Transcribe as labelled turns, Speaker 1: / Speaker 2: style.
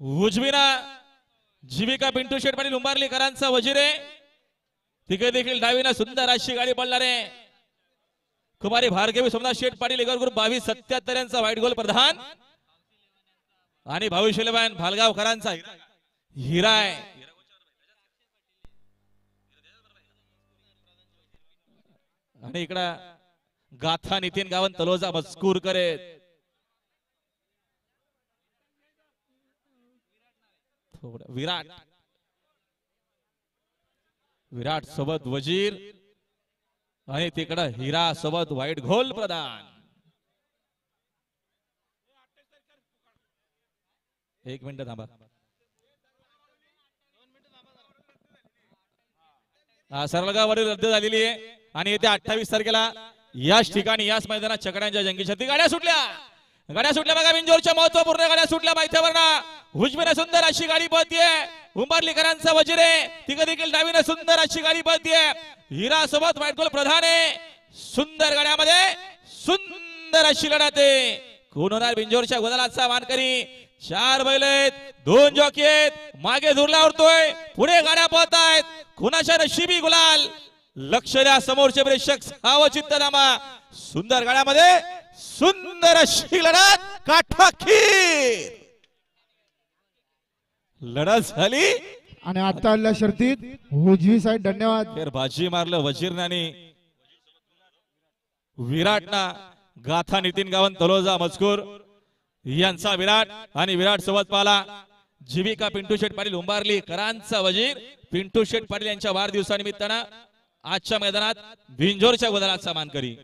Speaker 1: उजवीना जीविका पिंटू शेठ पाटील उंबारलीकरांचा वजीर आहे। तिकडे देखील डावीना सुंदर अशी गाडी पडणार आहे। कुमारी भार्गवी सोमनाथ शेठ पाटील एकर ग्रुप 22-77 यांचा व्हाईट गोल प्रधान आणि भविष्यवान भालगावकरांचा हिरा आहे। आणि इकडे गाथा नितीन गावन तलोजा मजकूर करेत। विराट विराट सोबत वजीर आणि तिकडे हिरा सोबत व्हाईट गोल प्रदान। एक मिनिट थांबा। सरळगाववरील रद्द झालेली आहे आणि येत्या 28 तारखेला याच ठिकाणी याच मैदानात चकड्यांच्या जंगी शर्यती गाड्या सुटल्या बघा। बिंजोरच्या महत्वपूर्ण गाड्या सुटल्या माहितीवरना उजवीने सुंदर अशी गाडी पळतीये। उंबारलीकरांचा वजीर आहे। तिकडे देखील डावीने सुंदर अशी गाडी पळतीये। हिरा सोबत व्हाईट गोल प्रधान आहे। सुंदर गाड्यामध्ये सुंदर अशी लढत आहे। कोण होणार बिंजोरच्या गोदालाचा मानकरी? 4 बैल आहेत, 2 जॉकी आहेत। मागे धुरला उरतोय, पुढे गाड्या पळतायत। कुणाच्या नशिबी गुलाल? लक्ष द्या समोरचे प्रेक्षक, सावचित्त नामा। सुंदर गाड्यामध्ये सुंदर अशी लढत, काठाखीर लढत झाली
Speaker 2: आणि आता आलेल्या शर्तीत उजवी साईड धन्यवाद।
Speaker 1: बाजी मारलं वजीरनानी विराटना। गाथा नितीन गावन तलोजा मजकूर यांचा विराट आणि विराट सोबत पाला जीविका पिंटू शेठ पाटील उंबारलीकरांचा वजीर। पिंटू शेठ पाटील यांच्या वाढदिवसानिमित्तानं आजच्या मैदानात बिंजोरच्या गोदालाचा मानकरी।